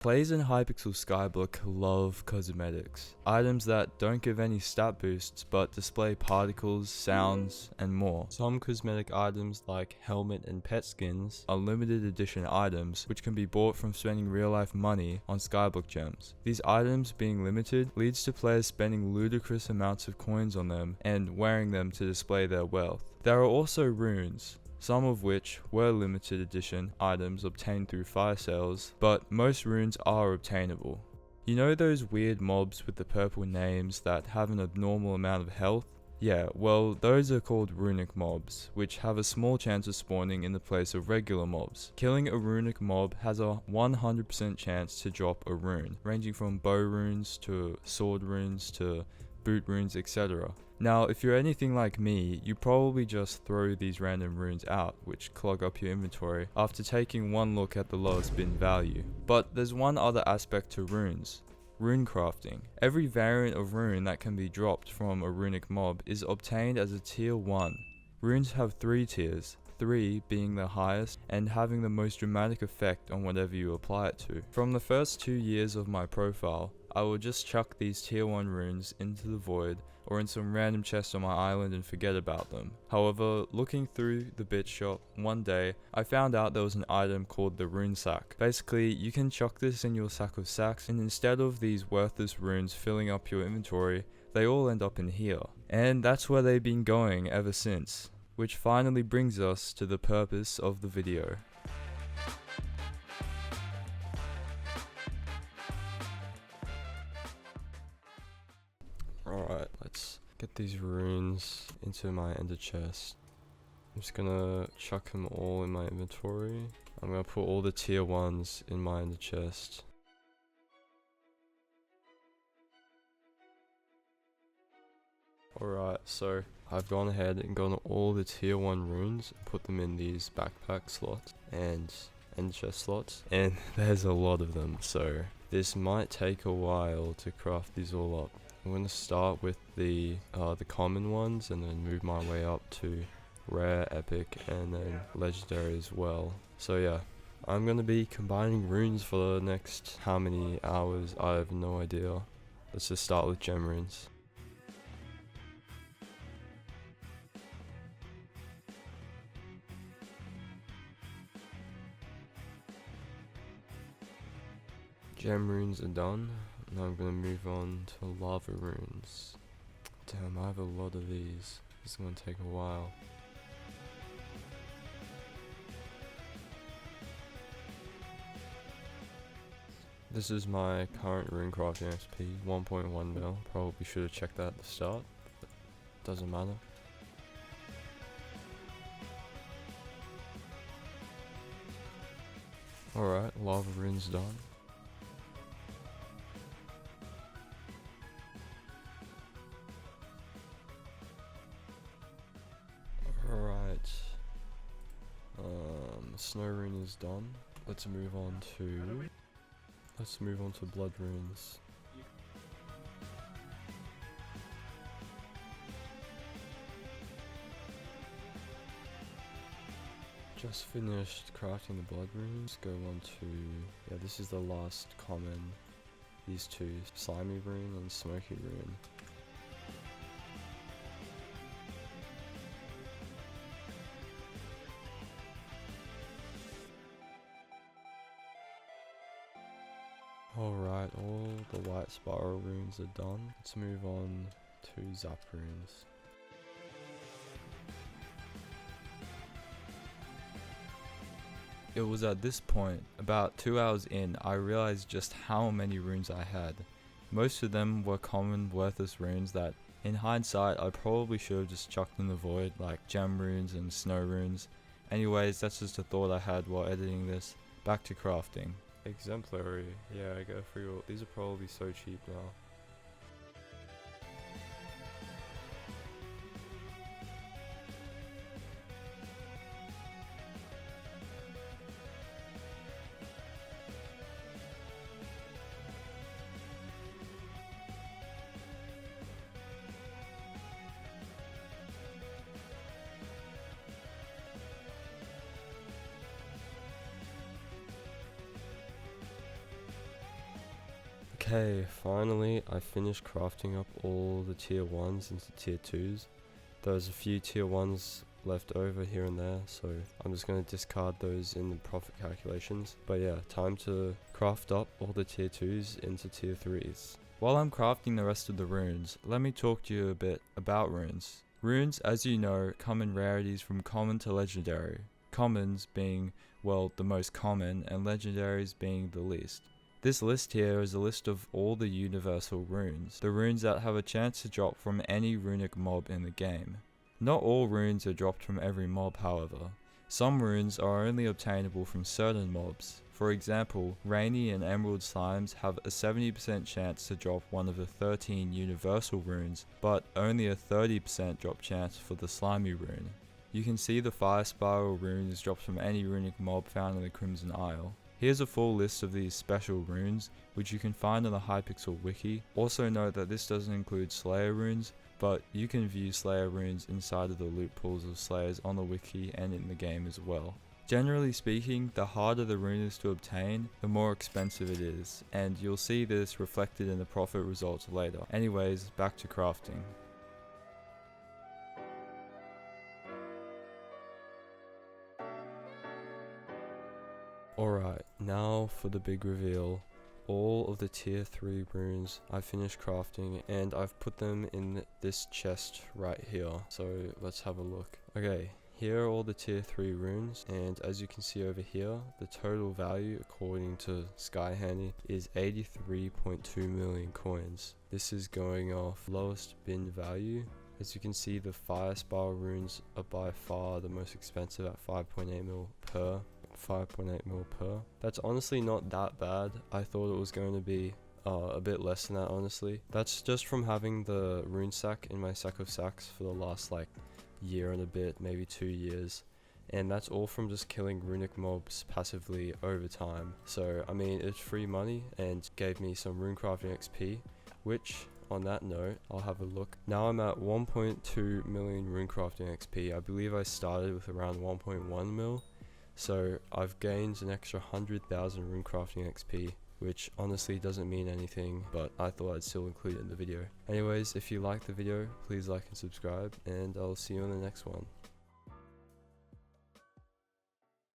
Players in Hypixel Skyblock love cosmetics, items that don't give any stat boosts but display particles, sounds, and more. Some cosmetic items like helmet and pet skins are limited edition items which can be bought from spending real life money on Skyblock gems. These items being limited leads to players spending ludicrous amounts of coins on them and wearing them to display their wealth. There are also runes, some of which were limited edition items obtained through fire sales, but most runes are obtainable. You know those weird mobs with the purple names that have an abnormal amount of health? Yeah, well, those are called runic mobs, which have a small chance of spawning in the place of regular mobs. Killing a runic mob has a 100% chance to drop a rune, ranging from bow runes to sword runes to boot runes, etc. Now, if you're anything like me, you probably just throw these random runes out, which clog up your inventory, after taking one look at the lowest bin value. But there's one other aspect to runes: Runecrafting. Every variant of rune that can be dropped from a runic mob is obtained as a tier 1. Runes have 3 tiers, 3 being the highest and having the most dramatic effect on whatever you apply it to. From the first 2 years of my profile, I will just chuck these tier 1 runes into the void or in some random chest on my island and forget about them. However, looking through the bit shop one day, I found out there was an item called the rune sack. Basically, you can chuck this in your sack of sacks, and instead of these worthless runes filling up your inventory, they all end up in here. And that's where they've been going ever since. Which finally brings us to the purpose of the video. Alright, let's get these runes into my ender chest. I'm just gonna chuck them all in my inventory. I'm gonna put all the tier 1s in my ender chest. Alright, so I've gone ahead and gotten all the tier 1 runes and put them in these backpack slots and ender chest slots, and there's a lot of them, so this might take a while to craft these all up. I'm going to start with the common ones and then move my way up to rare, epic, and then legendary as well. So yeah, I'm going to be combining runes for the next how many hours, I have no idea. Let's just start with gem runes. Gem runes are done. Now I'm going to move on to lava runes. Damn, I have a lot of these. This is going to take a while. This is my current Runecrafting XP, 1.1 mil. Probably should have checked that at the start, but doesn't matter. Alright, lava runes done. Snow rune is done. Let's move on to blood runes. Just finished crafting the blood runes. Go on to, yeah, this is the last common. These two, slimy rune and smoky rune. Alright, all the white spiral runes are done. Let's move on to zap runes. It was at this point, about 2 hours in, I realized just how many runes I had. Most of them were common, worthless runes that, in hindsight, I probably should have just chucked in the void, like gem runes and snow runes. Anyways, that's just a thought I had while editing this. Back to crafting. Exemplary, yeah, I go for your. These are probably so cheap now. Okay, finally I finished crafting up all the tier 1s into tier 2s. There's a few tier 1s left over here and there, so I'm just going to discard those in the profit calculations. But yeah, time to craft up all the tier 2s into tier 3s. While I'm crafting the rest of the runes, let me talk to you a bit about runes. Runes, as you know, come in rarities from common to legendary. Commons being, well, the most common, and legendaries being the least. This list here is a list of all the universal runes, the runes that have a chance to drop from any runic mob in the game. Not all runes are dropped from every mob, however. Some runes are only obtainable from certain mobs. For example, Rainy and Emerald Slimes have a 70% chance to drop one of the 13 universal runes, but only a 30% drop chance for the Slimy rune. You can see the Fire Spiral rune is dropped from any runic mob found in the Crimson Isle. Here's a full list of these special runes, which you can find on the Hypixel wiki. Also note that this doesn't include Slayer runes, but you can view Slayer runes inside of the loot pools of Slayers on the wiki and in the game as well. Generally speaking, the harder the rune is to obtain, the more expensive it is, and you'll see this reflected in the profit results later. Anyways, back to crafting. Alright, now for the big reveal. All of the tier 3 runes I finished crafting, and I've put them in this chest right here. So let's have a look. Okay, here are all the tier 3 runes, and as you can see over here, the total value according to Skyhandy is 83.2 million coins. This is going off lowest bin value. As you can see, the Fire Spiral runes are by far the most expensive at 5.8 mil per. 5.8 mil per. That's honestly not that bad. I thought it was going to be a bit less than that, honestly. That's just from having the rune sack in my sack of sacks for the last like year and a bit, maybe 2 years. And that's all from just killing runic mobs passively over time. So I mean, it's free money and gave me some runecrafting XP, which on that note, I'll have a look. Now I'm at 1.2 million runecrafting XP. I believe I started with around 1.1 mil. So I've gained an extra 100,000 runecrafting XP, which honestly doesn't mean anything, but I thought I'd still include it in the video. Anyways, if you liked the video, please like and subscribe, and I'll see you on the next one.